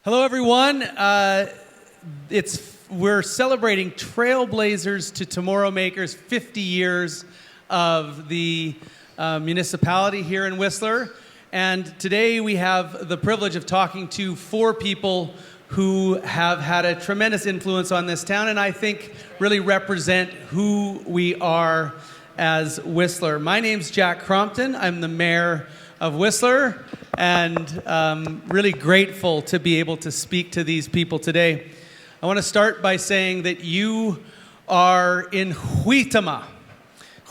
Hello, everyone. We're celebrating Trailblazers to Tomorrow Makers, 50 years of the municipality here in Whistler. And today we have the privilege of talking to four people who have had a tremendous influence on this town and I think really represent who we are as Whistler. My name's Jack Crompton. I'm the mayor of Whistler, and really grateful to be able to speak to these people today. I want to start by saying that you are in Huitama.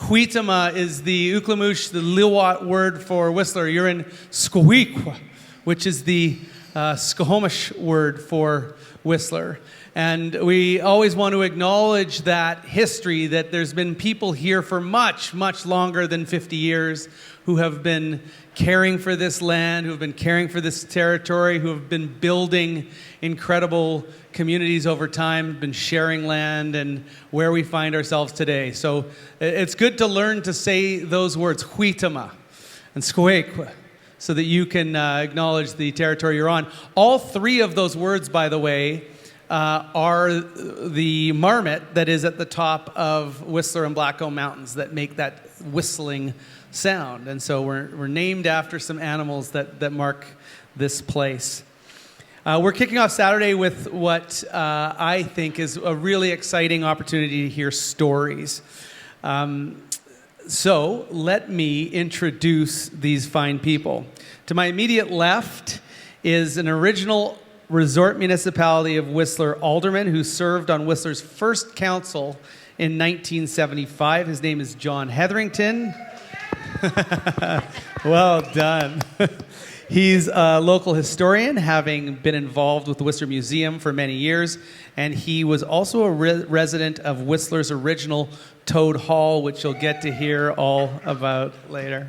Huitama is the Uklamush, the Lil'wat word for Whistler. You're in Squeakwa, which is the Skohomish word for Whistler. And we always want to acknowledge that history, that there's been people here for much, much longer than 50 years who have been caring for this land, who have been caring for this territory, who have been building incredible communities over time, been sharing land and where we find ourselves today. So it's good to learn to say those words, Huitama and Skoekwa, so that you can acknowledge the territory you're on. All three of those words, by the way, are the marmot that is at the top of Whistler and Blackcomb Mountains that make that whistling sound. And so we're named after some animals that mark this place. We're kicking off Saturday with what I think is a really exciting opportunity to hear stories. So let me introduce these fine people. To my immediate left is an original resort municipality of Whistler alderman who served on Whistler's first council in 1975. His name is John Hetherington. Well done. He's a local historian, having been involved with the Whistler Museum for many years, and he was also a resident of Whistler's original Toad Hall, which you'll get to hear all about later.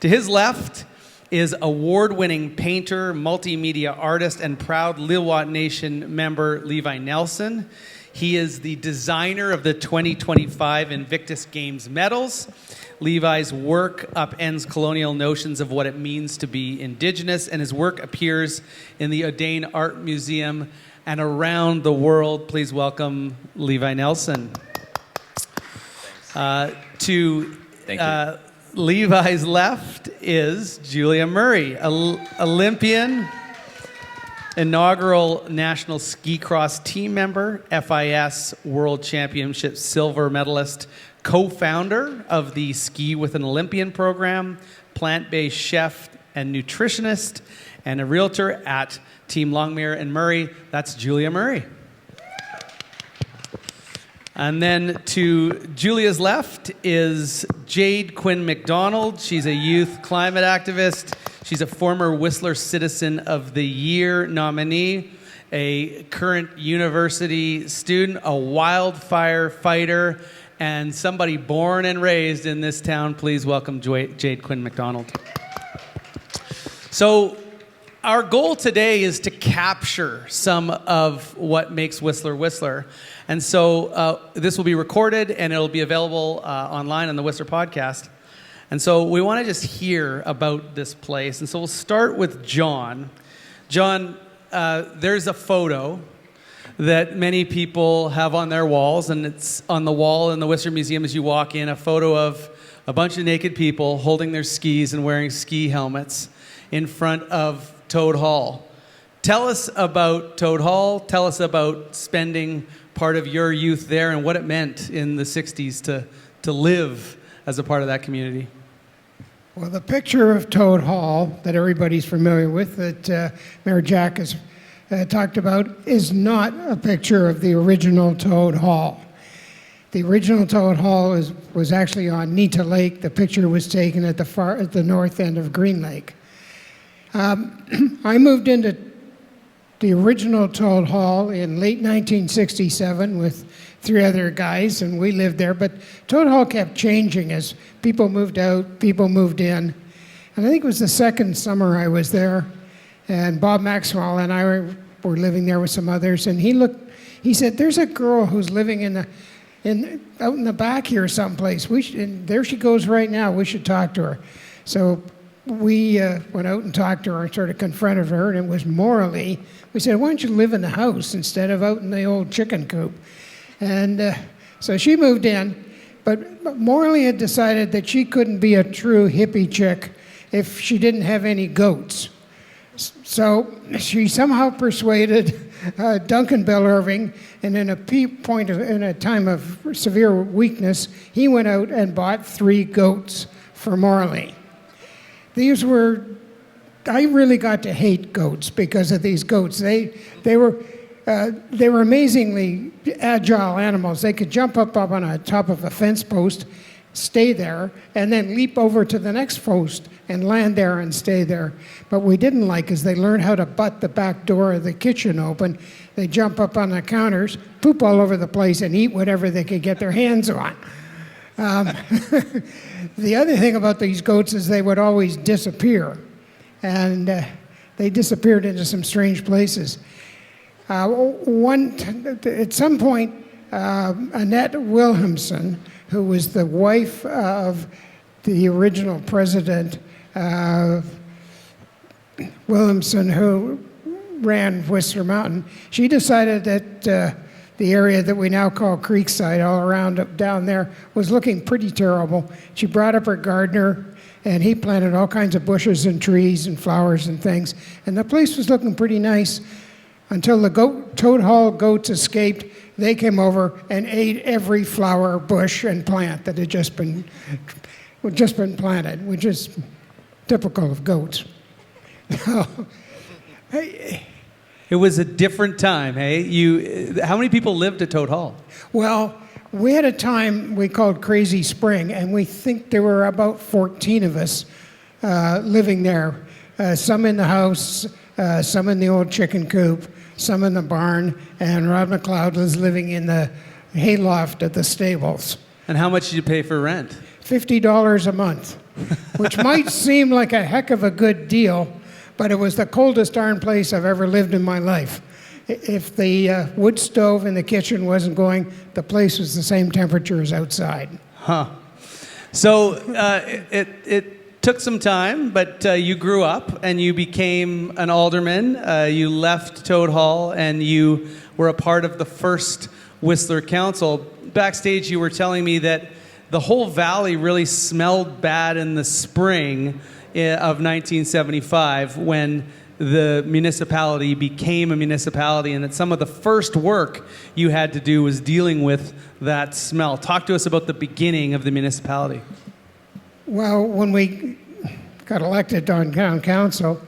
To his left is award-winning painter, multimedia artist, and proud Lil'wat Nation member Levi Nelson. He is the designer of the 2025 Invictus Games medals. Levi's work upends colonial notions of what it means to be Indigenous, and his work appears in the Odane Art Museum and around the world. Please welcome Levi Nelson. Thank you. Levi's left is Julia Murray, Olympian, inaugural National Ski Cross team member, FIS World Championship silver medalist, co-founder of the Ski with an Olympian program, plant-based chef and nutritionist, and a realtor at Team Longmire and Murray. That's Julia Murray. And then to Julia's left is Jade Quinn-McDonald. She's a youth climate activist. She's a former Whistler Citizen of the Year nominee, a current university student, a wildfire fighter, and somebody born and raised in this town. Please welcome Jade Quinn-McDonald. So our goal today is to capture some of what makes Whistler Whistler. And so this will be recorded and it'll be available online on the Whistler podcast. And so we want to just hear about this place. And so we'll start with John. John, there's a photo that many people have on their walls, and it's on the wall in the Whistler Museum as you walk in, a photo of a bunch of naked people holding their skis and wearing ski helmets in front of Toad Hall. Tell us about Toad Hall. Tell us about spending part of your youth there and what it meant in the 60s to live as a part of that community. Well, the picture of Toad Hall that everybody's familiar with, that Mayor Jack has talked about, is not a picture of the original Toad Hall. The original Toad Hall was actually on Nita Lake. The picture was taken at the north end of Green Lake. I moved into the original Toad Hall in late 1967 with three other guys, and we lived there. But Toad Hall kept changing as people moved out, people moved in. And I think it was the second summer I was there, and Bob Maxwell and I were living there with some others, and he said, "There's a girl who's living out in the back here someplace. And there she goes right now. We should talk to her." So we went out and talked to her and sort of confronted her, and it was morally. We said, why don't you live in the house instead of out in the old chicken coop? And so she moved in, but morally had decided that she couldn't be a true hippie chick if she didn't have any goats. So she somehow persuaded Duncan Bell Irving, and in a time of severe weakness, he went out and bought 3 goats for Morley. These were, I really got to hate goats because of these goats. They were amazingly agile animals. They could jump up on the top of a fence post, stay there, and then leap over to the next post and land there and stay there. But what we didn't like is they learned how to butt the back door of the kitchen open. They jump up on the counters, poop all over the place, and eat whatever they could get their hands on. The other thing about these goats is they would always disappear, and they disappeared into some strange places. At some point, Annette Williamson, who was the wife of the original president, Williamson, who ran Whistler Mountain, she decided that the area that we now call Creekside, all around down there, was looking pretty terrible. She brought up her gardener, and he planted all kinds of bushes and trees and flowers and things, and the place was looking pretty nice until the Toad Hall goats escaped. They came over and ate every flower, bush, and plant that had just been planted, which is typical of goats. It was a different time, hey? How many people lived at Toad Hall? Well, we had a time we called Crazy Spring, and we think there were about 14 of us living there. Some in the house, some in the old chicken coop, some in the barn, and Rod McLeod was living in the hayloft at the stables. And how much did you pay for rent? $50 a month, which might seem like a heck of a good deal, but it was the coldest darn place I've ever lived in my life. If the wood stove in the kitchen wasn't going, the place was the same temperature as outside. Huh. So it took some time, but you grew up and you became an alderman. You left Toad Hall and you were a part of the first Whistler Council. Backstage, you were telling me that the whole valley really smelled bad in the spring of 1975 when the municipality became a municipality, and that some of the first work you had to do was dealing with that smell. Talk to us about the beginning of the municipality. Well, when we got elected on town council,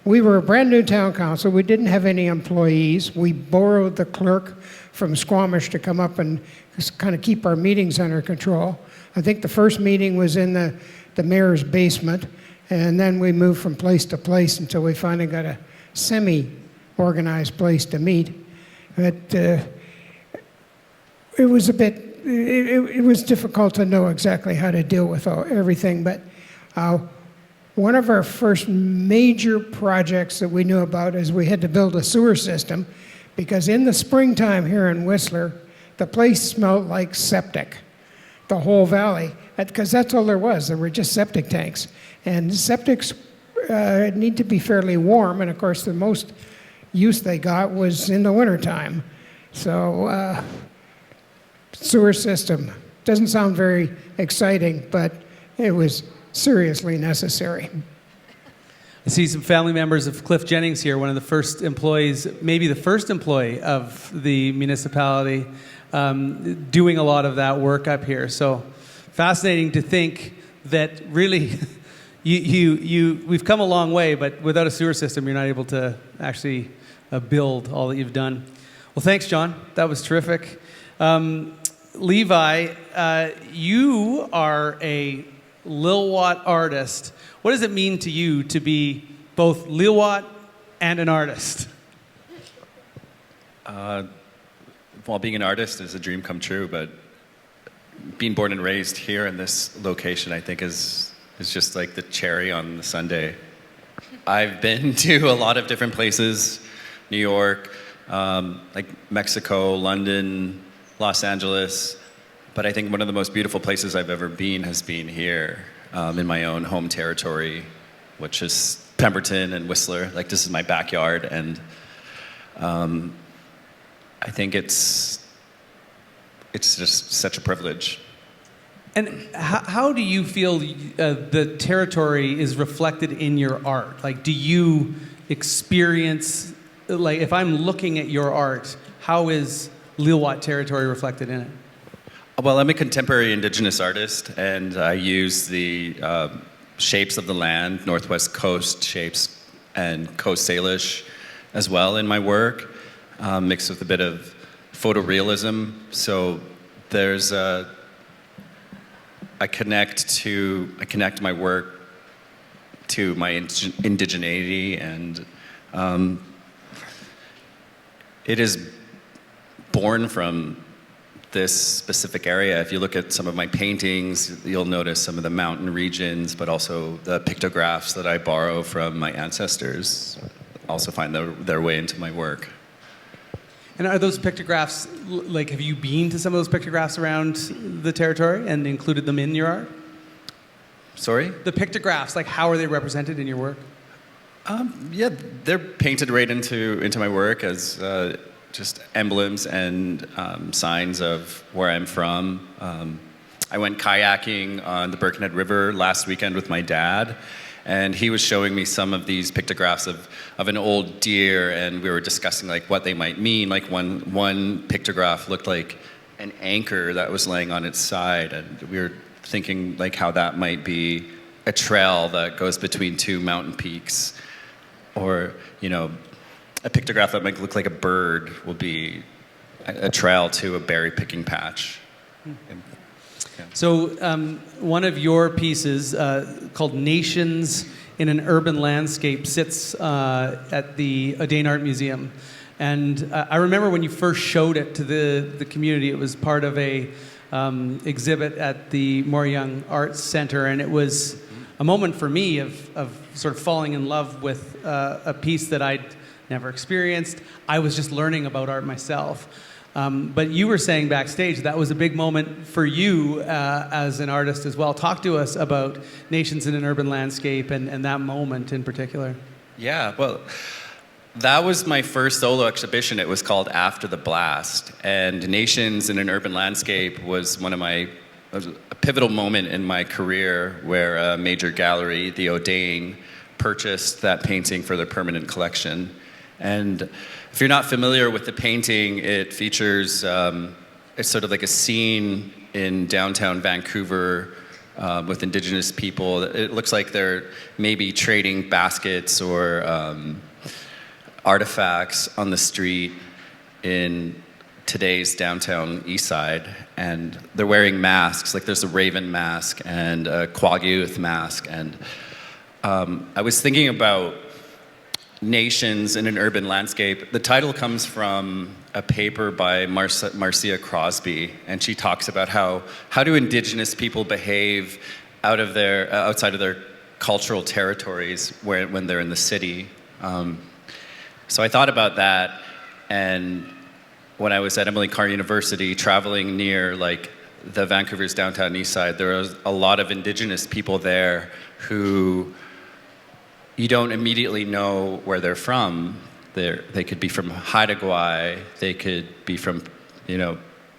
we were a brand new town council. We didn't have any employees. We borrowed the clerk from Squamish to come up and just kind of keep our meetings under control. I think the first meeting was in the mayor's basement, and then we moved from place to place until we finally got a semi-organized place to meet. But it was a bit, it was difficult to know exactly how to deal with everything, but one of our first major projects that we knew about is we had to build a sewer system, because in the springtime here in Whistler, the place smelled like septic, the whole valley, because that's all there was. There were just septic tanks. And septics need to be fairly warm, and of course the most use they got was in the wintertime. So sewer system doesn't sound very exciting, but it was seriously necessary. I see some family members of Cliff Jennings here, one of the first employees, maybe the first employee of the municipality, doing a lot of that work up here. So fascinating to think that really we've come a long way, but without a sewer system, you're not able to actually build all that you've done. Well, thanks, John. That was terrific. Levi, you are a Lil'wat artist. What does it mean to you to be both Lil'wat and an artist? Well, being an artist is a dream come true, but being born and raised here in this location, I think, is just like the cherry on the sundae. I've been to a lot of different places, New York, like Mexico, London, Los Angeles, but I think one of the most beautiful places I've ever been has been here, in my own home territory, which is Pemberton and Whistler. Like, this is my backyard, and I think it's just such a privilege. And how do you feel the territory is reflected in your art? Like, do you experience, like, if I'm looking at your art, how is Lil'wat territory reflected in it? Well, I'm a contemporary Indigenous artist, and I use the shapes of the land, Northwest Coast shapes, and Coast Salish as well in my work, mixed with a bit of photorealism. So there's I connect my work to my indigeneity, and it is born from this specific area. If you look at some of my paintings, you'll notice some of the mountain regions, but also the pictographs that I borrow from my ancestors also find their way into my work. And are those pictographs, like, have you been to some of those pictographs around the territory and included them in your art? Sorry? The pictographs, like, how are they represented in your work? Yeah, they're painted right into my work as just emblems and signs of where I'm from. I went kayaking on the Birkenhead River last weekend with my dad, and he was showing me some of these pictographs of an old deer, and we were discussing like what they might mean. Like one pictograph looked like an anchor that was laying on its side, and we were thinking like how that might be a trail that goes between two mountain peaks, or a pictograph that might look like a bird will be a trail to a berry picking patch. So one of your pieces called Nations in an Urban Landscape sits at the Odane Art Museum. And I remember when you first showed it to the community, it was part of a exhibit at the Moore Young Arts Center, and it was a moment for me of sort of falling in love with a piece that I'd never experienced. I was just learning about art myself. But you were saying backstage that was a big moment for you as an artist as well. Talk to us about Nations in an Urban Landscape and that moment in particular. Yeah, well, that was my first solo exhibition. It was called After the Blast. And Nations in an Urban Landscape was a pivotal moment in my career where a major gallery, the Odane, purchased that painting for their permanent collection. And if you're not familiar with the painting, it features it's sort of like a scene in downtown Vancouver with Indigenous people. It looks like they're maybe trading baskets or artifacts on the street in today's downtown east side, and they're wearing masks. Like there's a raven mask and a Quagga mask, and I was thinking about Nations in an Urban Landscape. The title comes from a paper by Marcia Crosby, and she talks about how do Indigenous people behave outside of their cultural territories when they're in the city. So I thought about that, and when I was at Emily Carr University, traveling near like the Vancouver's downtown east side, there was a lot of Indigenous people there who you don't immediately know where they're from. They could be from Haida Gwaii, they could be from,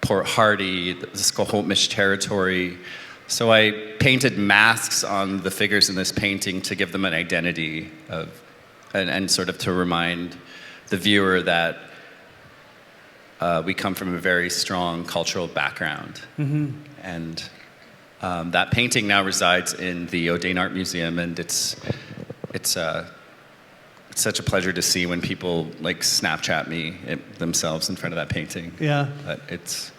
Port Hardy, the Squamish territory. So I painted masks on the figures in this painting to give them an identity and sort of to remind the viewer that we come from a very strong cultural background. Mm-hmm. And that painting now resides in the Odane Art Museum, and it's such a pleasure to see when people like Snapchat me themselves in front of that painting. Yeah. But it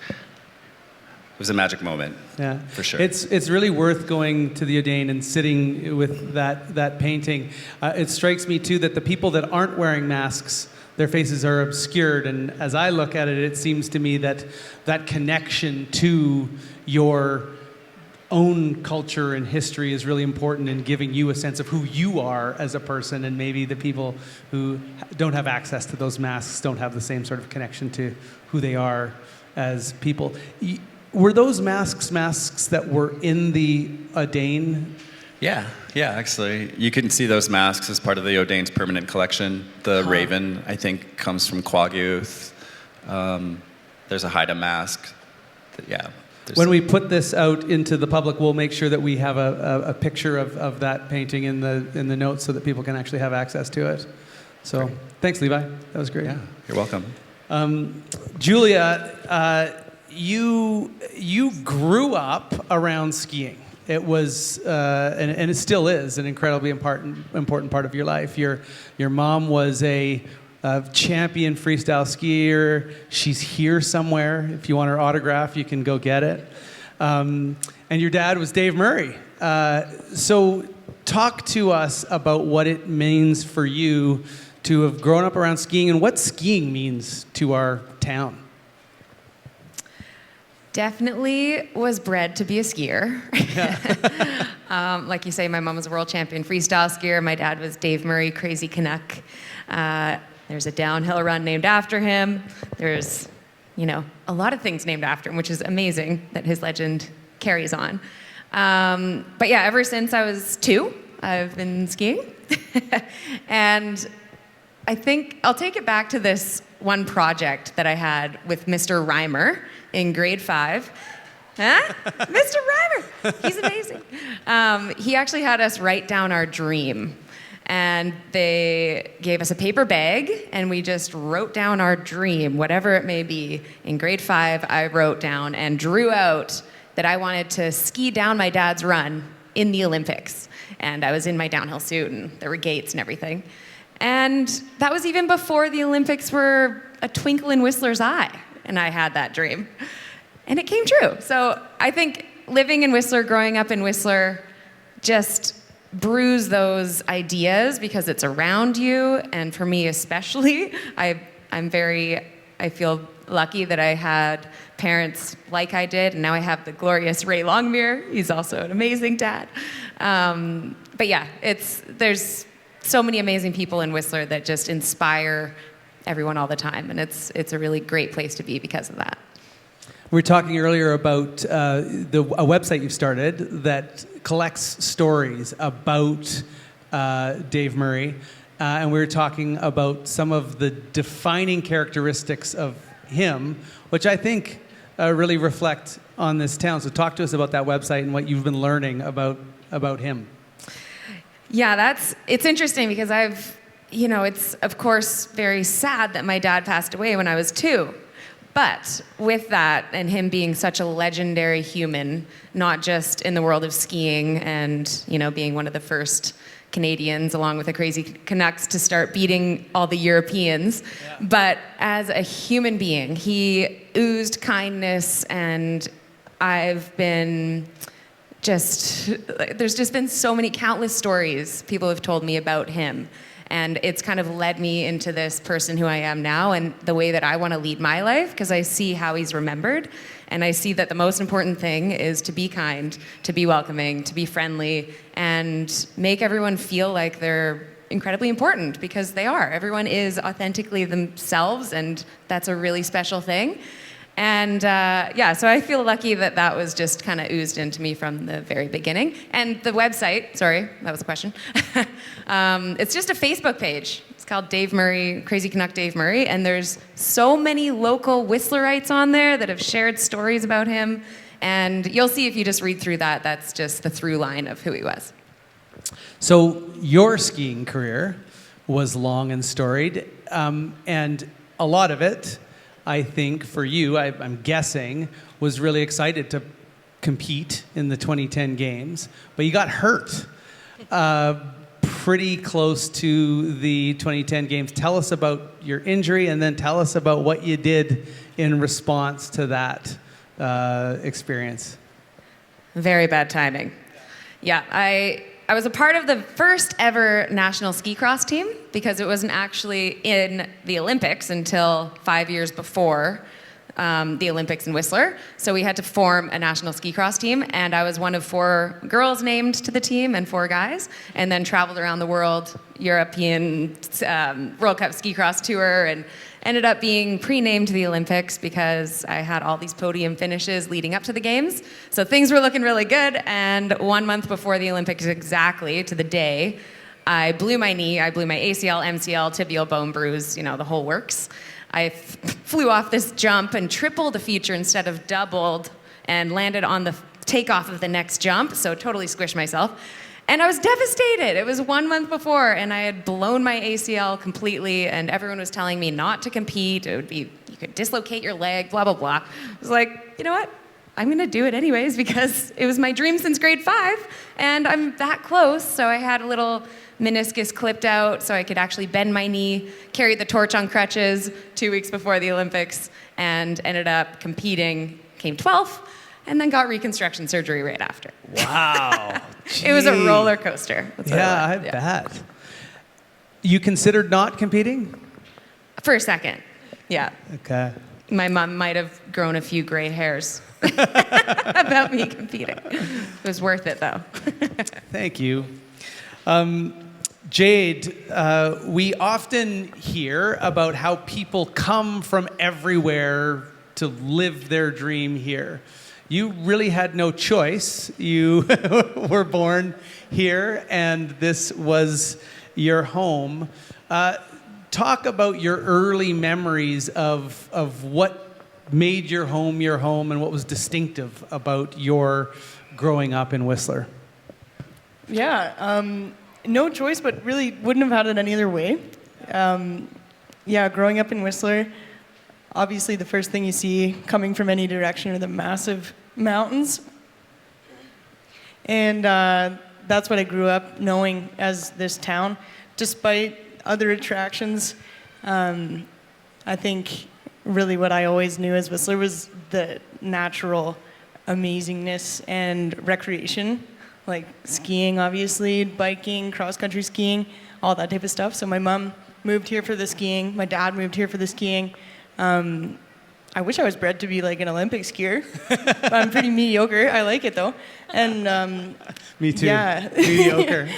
was a magic moment. Yeah, for sure. It's really worth going to the Odane and sitting with that painting. It strikes me too that the people that aren't wearing masks, their faces are obscured, and as I look at it, it seems to me that connection to your own culture and history is really important in giving you a sense of who you are as a person, and maybe the people who don't have access to those masks don't have the same sort of connection to who they are as people. Were those masks that were in the Odane Yeah, actually. You can see those masks as part of the O'Dane's permanent collection. The Raven, I think, comes from Quagouth. There's a Haida mask. When we put this out into the public, we'll make sure that we have a picture of that painting in the notes so that people can actually have access to it. So thanks, Levi. That was great. Yeah, you're welcome. Julia, you grew up around skiing. It was, and it still is, an incredibly important part of your life. Your mom was a champion freestyle skier. She's here somewhere. If you want her autograph, you can go get it. And your dad was Dave Murray. So talk to us about what it means for you to have grown up around skiing and what skiing means to our town. Definitely was bred to be a skier. Like you say, my mom was a world champion freestyle skier. My dad was Dave Murray, Crazy Canuck. There's a downhill run named after him. There's, a lot of things named after him, which is amazing that his legend carries on. But yeah, ever since I was 2, I've been skiing. And I think I'll take it back to this one project that I had with Mr. Reimer in grade 5. Huh? Mr. Reimer! He's amazing. He actually had us write down our dream. And they gave us a paper bag, and we just wrote down our dream, whatever it may be. In grade 5, I wrote down and drew out that I wanted to ski down my dad's run in the Olympics. And I was in my downhill suit, and there were gates and everything. And that was even before the Olympics were a twinkle in Whistler's eye, and I had that dream. And it came true. So I think living in Whistler, growing up in Whistler, just brews those ideas because it's around you. And for me especially, I feel lucky that I had parents like I did, and now I have the glorious Ray Longmire. He's also an amazing dad. But yeah, there's so many amazing people in Whistler that just inspire everyone all the time, and it's a really great place to be because of that. We were talking earlier about a website you've started that collects stories about Dave Murray, and we were talking about some of the defining characteristics of him, which I think really reflect on this town. So talk to us about that website and what you've been learning about him. Yeah, it's interesting because it's of course very sad that my dad passed away when I was 2. But with that, and him being such a legendary human, not just in the world of skiing and, being one of the first Canadians, along with the Crazy Canucks, to start beating all the Europeans, but as a human being, he oozed kindness, and there's just been so many countless stories people have told me about him. And it's kind of led me into this person who I am now and the way that I want to lead my life, because I see how he's remembered. And I see that the most important thing is to be kind, to be welcoming, to be friendly, and make everyone feel like they're incredibly important, because they are. Everyone is authentically themselves, and that's a really special thing. And so I feel lucky that was just kind of oozed into me from the very beginning. And the website, sorry, that was a question. It's just a Facebook page. It's called Dave Murray, Crazy Canuck Dave Murray. And there's so many local Whistlerites on there that have shared stories about him. And you'll see if you just read through that, that's just the through line of who he was. So your skiing career was long and storied. And a lot of it, I think for you, I'm guessing, was really excited to compete in the 2010 games, but you got hurt pretty close to the 2010 games. Tell us about your injury, and then tell us about what you did in response to that experience. Very bad timing. Yeah, I was a part of the first ever national ski cross team, because it wasn't actually in the Olympics until 5 years before the Olympics in Whistler. So we had to form a national ski cross team, and I was one of 4 girls named to the team and 4 guys, and then traveled around the world, European World Cup ski cross tour, and ended up being pre-named to the Olympics because I had all these podium finishes leading up to the games. So things were looking really good, and 1 month before the Olympics exactly, to the day, I blew my knee. I blew my ACL, MCL, tibial bone bruise, you know, the whole works. I flew off this jump and tripled a feature instead of doubled, and landed on the takeoff of the next jump, so totally squished myself. And I was devastated. It was 1 month before, and I had blown my ACL completely, and everyone was telling me not to compete. It would be, you could dislocate your leg, blah, blah, blah. I was like, you know what? I'm gonna do it anyways because it was my dream since grade 5, and I'm that close. So I had a little meniscus clipped out so I could actually bend my knee, carried the torch on crutches 2 weeks before the Olympics, and ended up competing, came 12th, and then got reconstruction surgery right after. Wow. It was a roller coaster. That's what Yeah, it was. I bet. You considered not competing? For a second, yeah. Okay. My mom might have grown a few gray hairs about me competing. It was worth it, though. Thank you. Jade, we often hear about how people come from everywhere to live their dream here. You really had no choice. You were born here, and this was your home. Talk about your early memories of what made your home and what was distinctive about your growing up in Whistler. Yeah, no choice, but really wouldn't have had it any other way. Yeah, growing up in Whistler, obviously the first thing you see coming from any direction are the massive mountains. And that's what I grew up knowing as this town. Despite other attractions, I think really what I always knew as Whistler was the natural amazingness and recreation, like skiing, obviously, biking, cross-country skiing, all that type of stuff. So my mom moved here for the skiing. My dad moved here for the skiing. I wish I was bred to be like an Olympic skier. But I'm pretty mediocre. I like it though. And Me too. Yeah. Mediocre.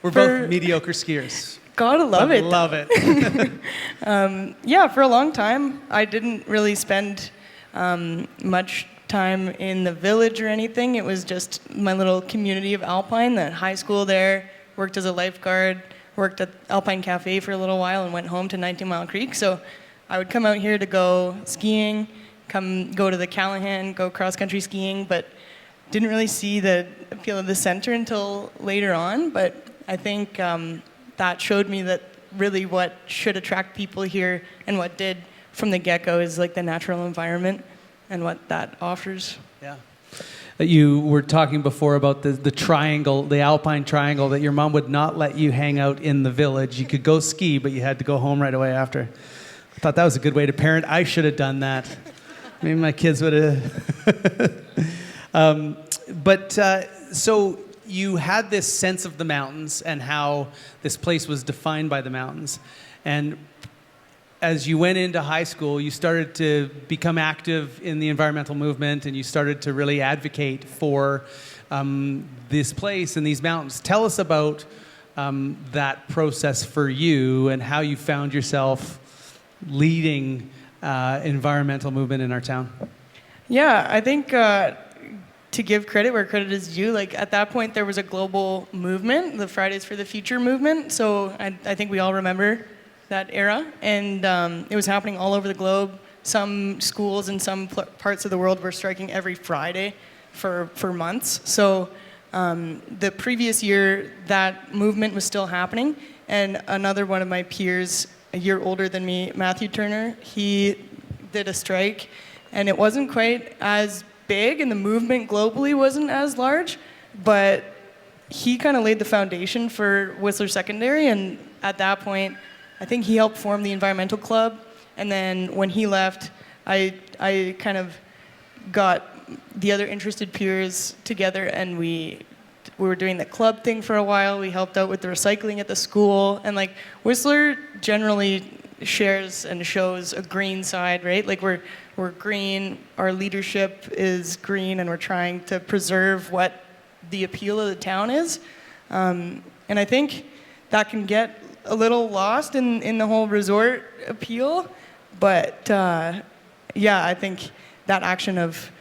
We're both mediocre skiers. Gotta love it. Love it. Yeah, for a long time, I didn't really spend much time in the village or anything. It was just my little community of Alpine, the high school there, worked as a lifeguard, worked at Alpine Cafe for a little while, and went home to 19 Mile Creek. So I would come out here to go skiing, go to the Callahan, go cross-country skiing, but didn't really see the appeal of the center until later on. But I think that showed me that really what should attract people here and what did from the get-go is like the natural environment and what that offers. Yeah. You were talking before about the triangle, the Alpine triangle, that your mom would not let you hang out in the village. You could go ski, but you had to go home right away after. I thought that was a good way to parent. I should have done that. Maybe my kids would have. So you had this sense of the mountains and how this place was defined by the mountains. And as you went into high school, you started to become active in the environmental movement, and you started to really advocate for this place and these mountains. Tell us about that process for you and how you found yourself leading environmental movement in our town. Yeah, I think to give credit where credit is due, like at that point there was a global movement, the Fridays for the Future movement. So I think we all remember that era, and it was happening all over the globe. Some schools in some parts of the world were striking every Friday for months. So the previous year, that movement was still happening, and another one of my peers, a year older than me, Matthew Turner, he did a strike, and it wasn't quite as big, and the movement globally wasn't as large, but he kind of laid the foundation for Whistler Secondary, and at that point, I think he helped form the environmental club, and then when he left, I kind of got the other interested peers together, and we were doing the club thing for a while. We helped out with the recycling at the school, and like Whistler generally shares and shows a green side, right? Like we're green, our leadership is green, and we're trying to preserve what the appeal of the town is. And I think that can get a little lost in the whole resort appeal. But yeah, I think that action of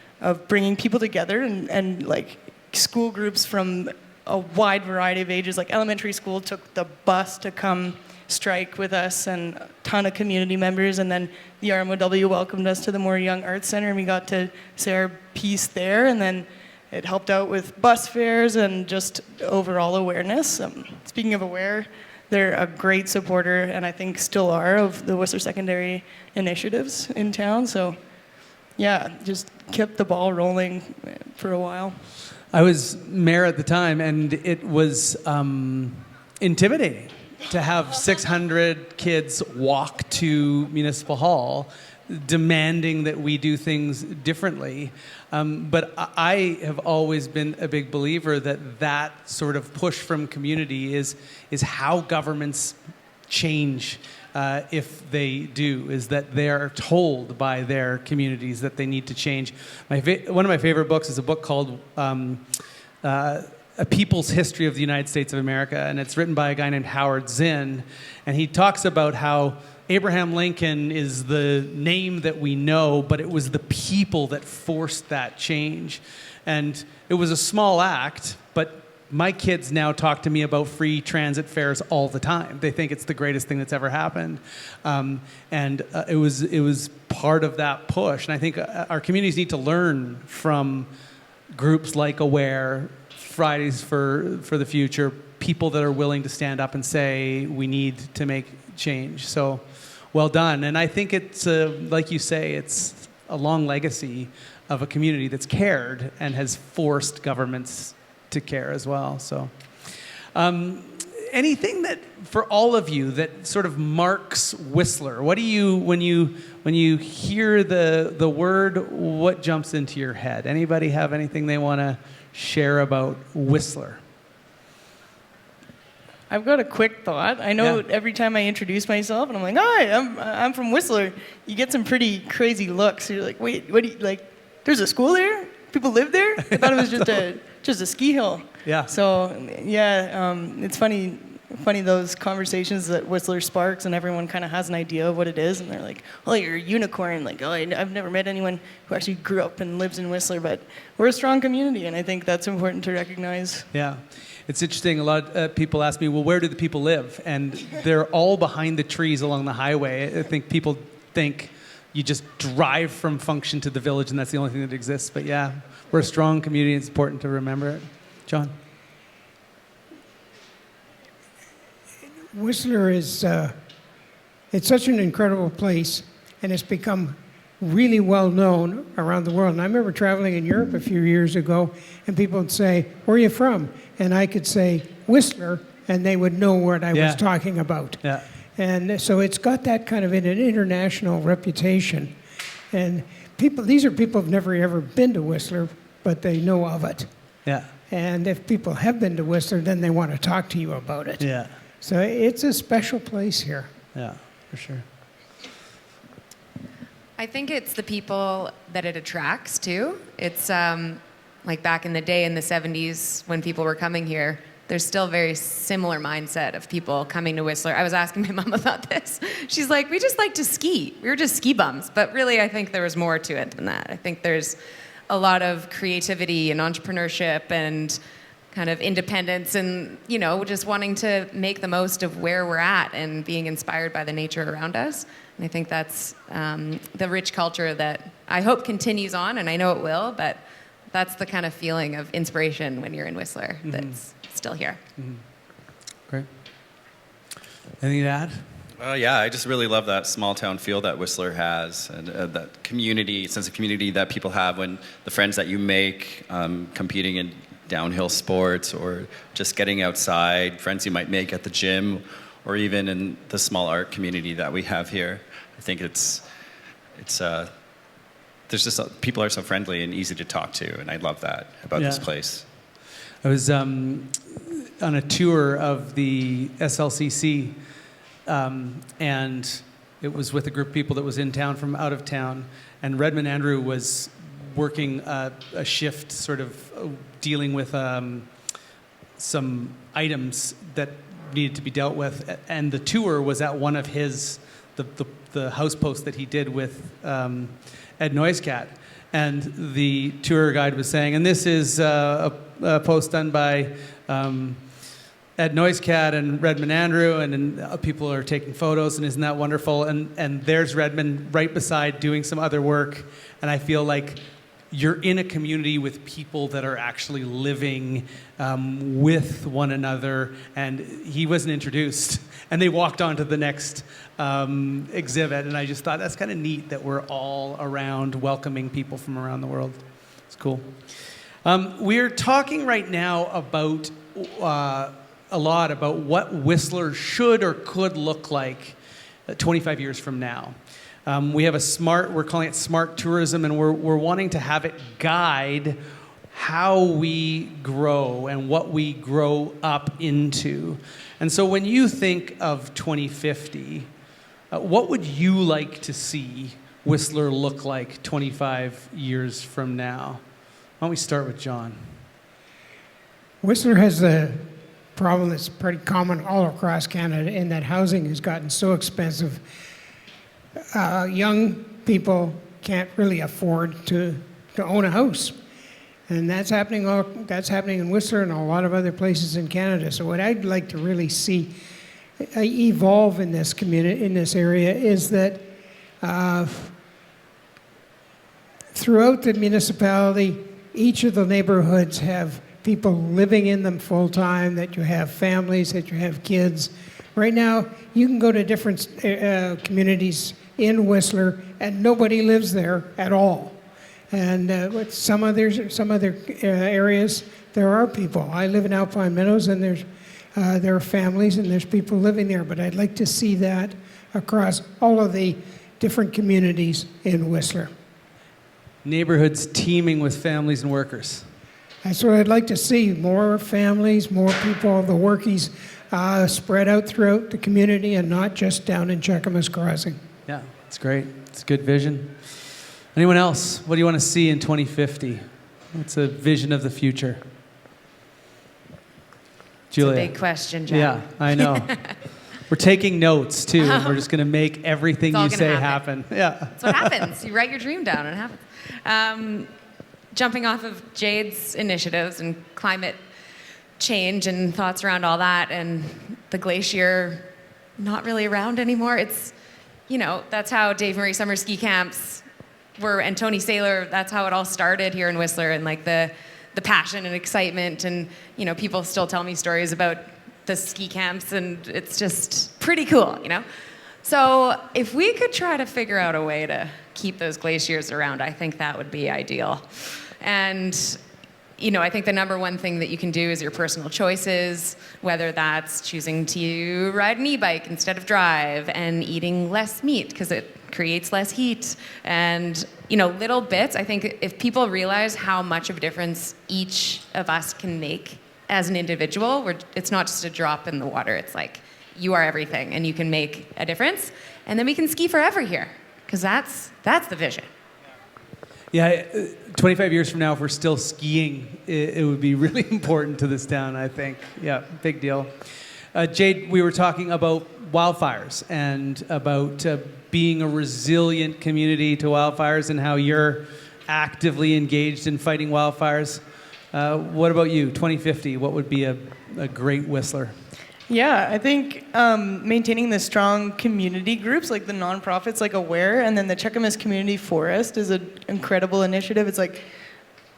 bringing people together and like school groups from a wide variety of ages, like elementary school took the bus to come strike with us, and a ton of community members, and then the RMOW welcomed us to the Moore Young Arts Center, and we got to say our piece there, and then it helped out with bus fares and just overall awareness. Speaking of aware, they're a great supporter, and I think still are, of the Whistler Secondary initiatives in town. So yeah, just kept the ball rolling for a while. I was mayor at the time, and it was intimidating to have 600 kids walk to Municipal Hall demanding that we do things differently. But I have always been a big believer that sort of push from community is how governments change if they do, is that they are told by their communities that they need to change. One of my favorite books is a book called A People's History of the United States of America, and it's written by a guy named Howard Zinn, and he talks about how Abraham Lincoln is the name that we know, but it was the people that forced that change. And it was a small act, but my kids now talk to me about free transit fares all the time. They think it's the greatest thing that's ever happened. It was part of that push. And I think our communities need to learn from groups like Aware, Fridays for the Future, people that are willing to stand up and say, we need to make change. So well done. And I think it's, like you say, it's a long legacy of a community that's cared and has forced governments to care as well. So anything that, for all of you, that sort of marks Whistler? What do you, when you hear the word, what jumps into your head? Anybody have anything they want to share about Whistler? I've got a quick thought. I know every time I introduce myself and I'm like, hi, I'm from Whistler, you get some pretty crazy looks. You're like, wait, what do you, like, there's a school there? People live there? I thought it was just a ski hill. Yeah. So, yeah, it's funny those conversations that Whistler sparks, and everyone kind of has an idea of what it is, and they're like, oh, you're a unicorn. Like, oh, I've never met anyone who actually grew up and lives in Whistler, but we're a strong community, and I think that's important to recognize. Yeah. It's interesting, a lot of people ask me, well, where do the people live? And they're all behind the trees along the highway. I think people think you just drive from Function to the village and that's the only thing that exists. But yeah, we're a strong community. It's important to remember it. John? Whistler is, it's such an incredible place, and it's become really well known around the world. And I remember traveling in Europe a few years ago, and people would say, where are you from? And I could say, Whistler, and they would know what I was talking about. Yeah. And so it's got that kind of an international reputation. And these are people who've never ever been to Whistler, but they know of it. Yeah. And if people have been to Whistler, then they want to talk to you about it. Yeah. So it's a special place here. Yeah, for sure. I think it's the people that it attracts, too. It's like back in the day in the 70s when people were coming here, there's still a very similar mindset of people coming to Whistler. I was asking my mom about this. She's like, we just like to ski. We were just ski bums. But really, I think there was more to it than that. I think there's a lot of creativity and entrepreneurship and kind of independence and, you know, just wanting to make the most of where we're at and being inspired by the nature around us. And I think that's the rich culture that I hope continues on, and I know it will, but that's the kind of feeling of inspiration when you're in Whistler that's still here. Mm-hmm. Great. Anything to add? Yeah, I just really love that small town feel that Whistler has, and that community, sense of community that people have when the friends that you make competing in downhill sports or just getting outside, friends you might make at the gym, or even in the small art community that we have here. I think it's there's just people are so friendly and easy to talk to, and I love that about this place. I was on a tour of the SLCC, and it was with a group of people that was in town from out of town, and Redmond Andrew was working a shift sort of dealing with some items that needed to be dealt with, and the tour was at one of his, the house posts that he did with Ed Noiscat. And the tour guide was saying, and this is a post done by Ed Noiscat and Redmond Andrew, and people are taking photos, and isn't that wonderful? And there's Redmond right beside doing some other work, and I feel like you're in a community with people that are actually living with one another, and he wasn't introduced. And they walked on to the next exhibit, and I just thought that's kind of neat that we're all around welcoming people from around the world. It's cool. We're talking right now about a lot about what Whistler should or could look like 25 years from now. We have we're calling it smart tourism, and we're wanting to have it guide how we grow and what we grow up into. And so when you think of 2050, what would you like to see Whistler look like 25 years from now? Why don't we start with John? Whistler has a problem that's pretty common all across Canada, in that housing has gotten so expensive. Young people can't really afford to own a house. And that's happening in Whistler and a lot of other places in Canada. So what I'd like to really see evolve in this community, in this area, is that throughout the municipality, each of the neighborhoods have people living in them full time, that you have families, that you have kids. Right now, you can go to different communities in Whistler and nobody lives there at all. And with some other areas, there are people. I live in Alpine Meadows, and there are families and there's people living there. But I'd like to see that across all of the different communities in Whistler. Neighborhoods teeming with families and workers. That's what I'd like to see. More families, more people, the workies spread out throughout the community and not just down in Cheakamus Crossing. Yeah, it's great. It's a good vision. Anyone else? What do you want to see in 2050? What's a vision of the future? Julia. It's a big question, Jack. Yeah, I know. We're taking notes, too, and we're just going to make everything you say happen. Yeah. That's what happens. You write your dream down, and it happens. Jumping off of Jade's initiatives and climate change and thoughts around all that, and the glacier not really around anymore. It's, that's how Dave Murray summer ski camps were, and Tony Saylor, that's how it all started here in Whistler, and like the passion and excitement, and people still tell me stories about the ski camps, and it's just pretty cool, So if we could try to figure out a way to keep those glaciers around, I think that would be ideal. And I think the number one thing that you can do is your personal choices, whether that's choosing to ride an e-bike instead of drive, and eating less meat because it creates less heat. And, little bits. I think if people realize how much of a difference each of us can make as an individual, it's not just a drop in the water. It's like, you are everything, and you can make a difference. And then we can ski forever here, because that's the vision. Yeah, 25 years from now, if we're still skiing, it would be really important to this town, I think. Yeah, big deal. Jade, we were talking about wildfires and about being a resilient community to wildfires, and how you're actively engaged in fighting wildfires. What about you, 2050? What would be a great Whistler? Yeah, I think maintaining the strong community groups, like the nonprofits like Aware, and then the Cheakamus Community Forest is an incredible initiative. It's like,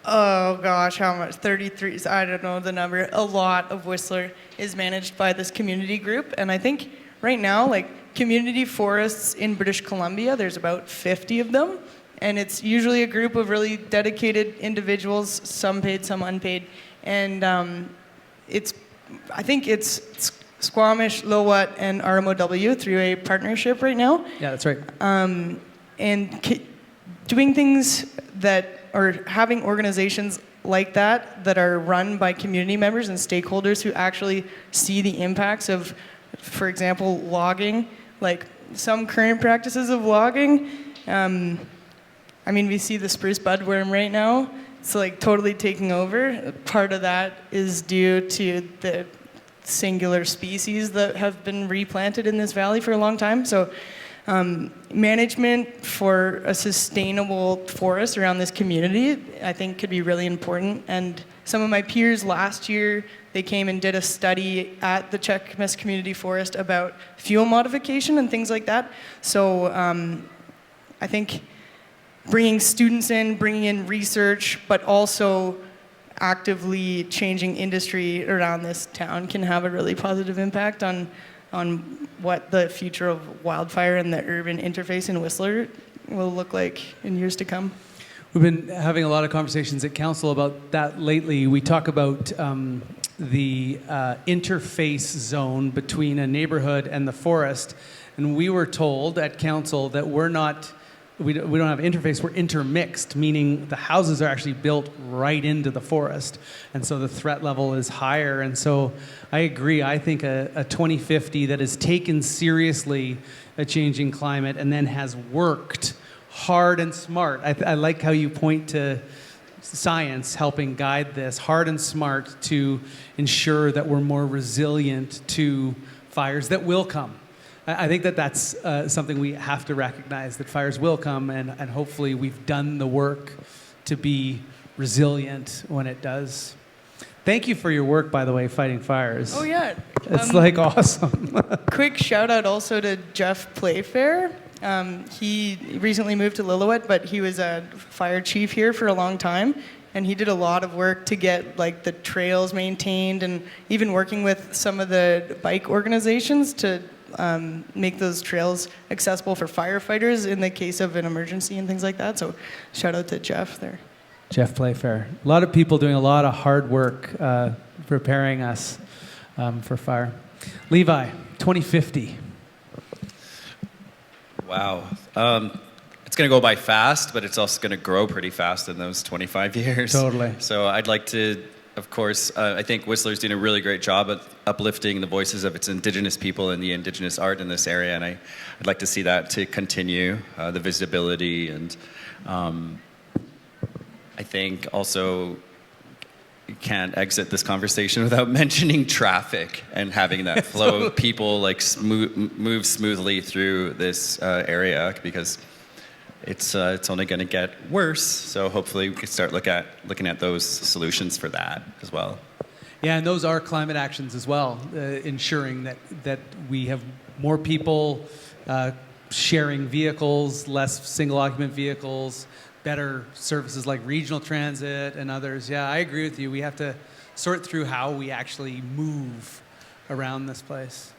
oh gosh, how much? 33, I don't know the number. A lot of Whistler is managed by this community group. And I think right now, like community forests in British Columbia, there's about 50 of them. And it's usually a group of really dedicated individuals, some paid, some unpaid. And I think it's Squamish, Lil'wat, and RMOW through a partnership right now. Yeah, that's right. And doing things or having organizations like that are run by community members and stakeholders who actually see the impacts of, for example, logging. Like some current practices of logging. I mean, we see the spruce budworm right now. It's like totally taking over. Part of that is due to the singular species that have been replanted in this valley for a long time. So management for a sustainable forest around this community, I think, could be really important. And some of my peers last year, they came and did a study at the Checkmas Community Forest about fuel modification and things like that. So I think bringing students in, bringing in research, but also actively changing industry around this town can have a really positive impact on what the future of wildfire and the urban interface in Whistler will look like in years to come. We've been having a lot of conversations at council about that lately. We talk about the interface zone between a neighborhood and the forest, and we were told at council that we don't have interface, we're intermixed, meaning the houses are actually built right into the forest. And so the threat level is higher. And so I agree. I think a 2050 that has taken seriously a changing climate and then has worked hard and smart. I like how you point to science helping guide this, hard and smart to ensure that we're more resilient to fires that will come. I think that's something we have to recognize, that fires will come, and hopefully we've done the work to be resilient when it does. Thank you for your work, by the way, fighting fires. Oh, yeah. It's awesome. Quick shout out also to Jeff Playfair. He recently moved to Lil'wat, but he was a fire chief here for a long time. And he did a lot of work to get the trails maintained, and even working with some of the bike organizations to make those trails accessible for firefighters in the case of an emergency and things like that. So shout out to Jeff there. Jeff Playfair. A lot of people doing a lot of hard work preparing us for fire. Levi, 2050. Wow. It's going to go by fast, but it's also going to grow pretty fast in those 25 years. Totally. So I'd like to, of course, I think Whistler's doing a really great job at uplifting the voices of its Indigenous people and the Indigenous art in this area, and I'd like to see that to continue, the visibility, and I think also you can't exit this conversation without mentioning traffic and having that flow of people move smoothly through this area, because it's only going to get worse. So hopefully we can start looking at those solutions for that as well. Yeah, and those are climate actions as well, ensuring that we have more people sharing vehicles, less single occupant vehicles, better services like regional transit and others. Yeah, I agree with you. We have to sort through how we actually move around this place.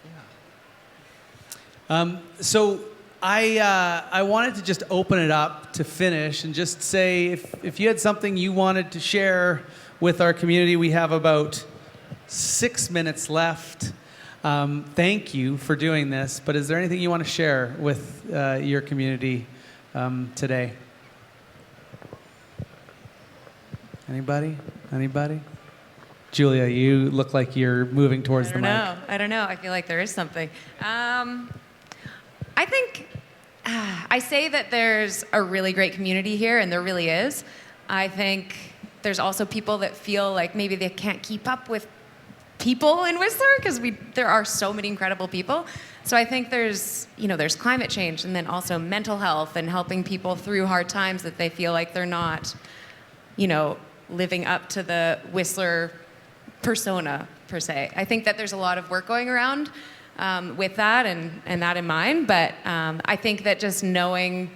Yeah. So I wanted to just open it up to finish and just say if you had something you wanted to share with our community, we have about 6 minutes left. Thank you for doing this, but is there anything you want to share with your community today? Anybody? Julia, you look like you're moving towards the mic. I don't know. I feel like there is something. I think I say that there's a really great community here, and there really is. I think there's also people that feel like maybe they can't keep up with people in Whistler, because there are so many incredible people. So I think there's climate change, and then also mental health and helping people through hard times that they feel like they're not, living up to the Whistler persona, per se. I think that there's a lot of work going around with that and that in mind, but I think that just knowing,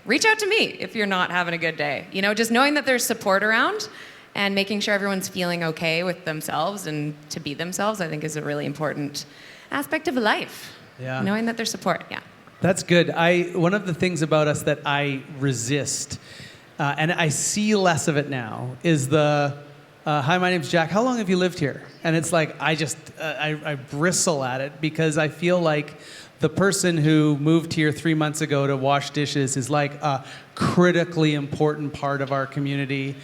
reach out to me if you're not having a good day. Just knowing that there's support around and making sure everyone's feeling okay with themselves and to be themselves, I think is a really important aspect of life. Yeah. Knowing that there's support, yeah. That's good. One of the things about us that I resist, and I see less of it now, is the, hi, my name's Jack. How long have you lived here? And it's like, I bristle at it, because I feel like the person who moved here 3 months ago to wash dishes is like a critically important part of our community,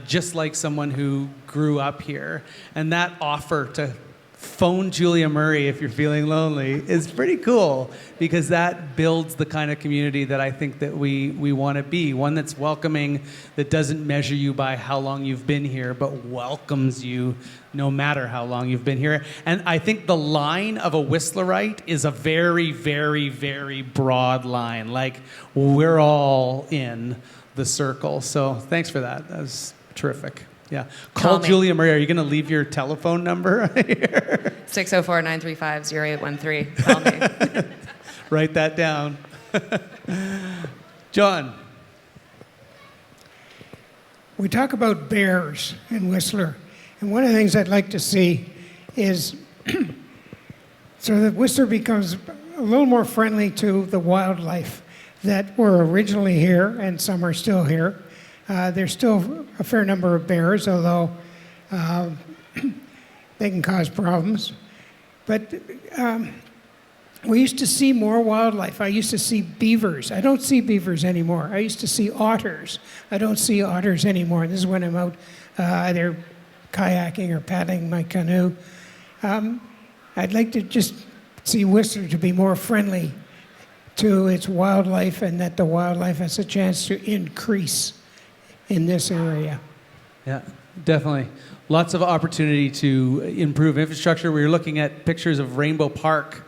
just like someone who grew up here. And that offer to phone Julia Murray if you're feeling lonely is pretty cool, because that builds the kind of community that I think that we want to be. One that's welcoming, that doesn't measure you by how long you've been here, but welcomes you no matter how long you've been here. And I think the line of a Whistlerite is a very, very, very broad line. Like, we're all in the circle. So thanks for that. That was terrific. Yeah. Call Julia Murray. Are you going to leave your telephone number here? 604-935-0813. Call me. Write that down. John. We talk about bears in Whistler, and one of the things I'd like to see is so that Whistler becomes a little more friendly to the wildlife that were originally here, and some are still here. There's still a fair number of bears, although they can cause problems. But we used to see more wildlife. I used to see beavers. I don't see beavers anymore. I used to see otters. I don't see otters anymore. This is when I'm out either kayaking or paddling my canoe. I'd like to just see Whistler to be more friendly to its wildlife, and that the wildlife has a chance to increase in this area. Yeah, definitely. Lots of opportunity to improve infrastructure. We were looking at pictures of Rainbow Park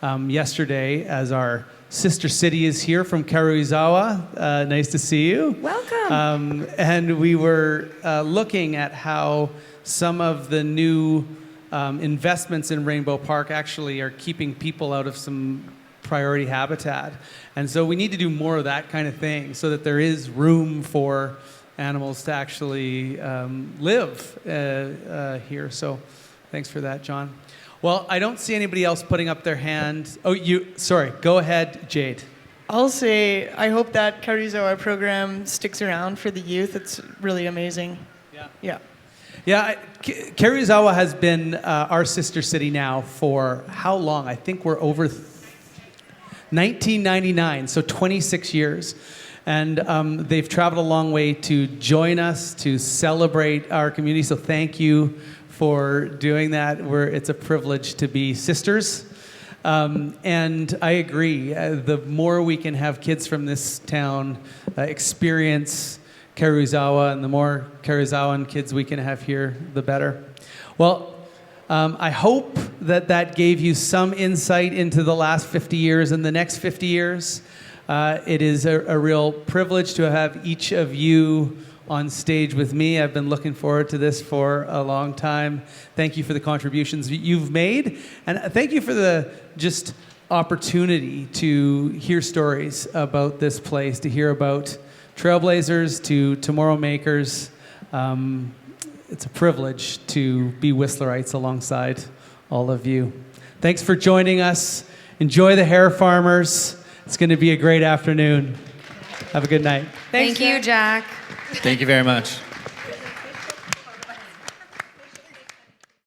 yesterday, as our sister city is here from Karuizawa. Nice to see you. Welcome. And we were looking at how some of the new investments in Rainbow Park actually are keeping people out of some priority habitat. And so we need to do more of that kind of thing so that there is room for animals to actually live here. So thanks for that, John. Well, I don't see anybody else putting up their hand. Oh, sorry, go ahead, Jade. I'll say I hope that Karuizawa program sticks around for the youth. It's really amazing. Yeah. Karuizawa has been our sister city now for how long? I think we're over 1999, so 26 years. And they've traveled a long way to join us, to celebrate our community. So thank you for doing that. It's a privilege to be sisters. And I agree. The more we can have kids from this town experience Karuizawa, and the more Karuizawan kids we can have here, the better. Well, I hope that gave you some insight into the last 50 years and the next 50 years. It is a real privilege to have each of you on stage with me. I've been looking forward to this for a long time. Thank you for the contributions you've made, and thank you for the just opportunity to hear stories about this place, to hear about Trailblazers, to Tomorrow Makers. It's a privilege to be Whistlerites alongside all of you. Thanks for joining us. Enjoy the Hair Farmers. It's going to be a great afternoon. Have a good night. Thank you, Jack. Thank you very much.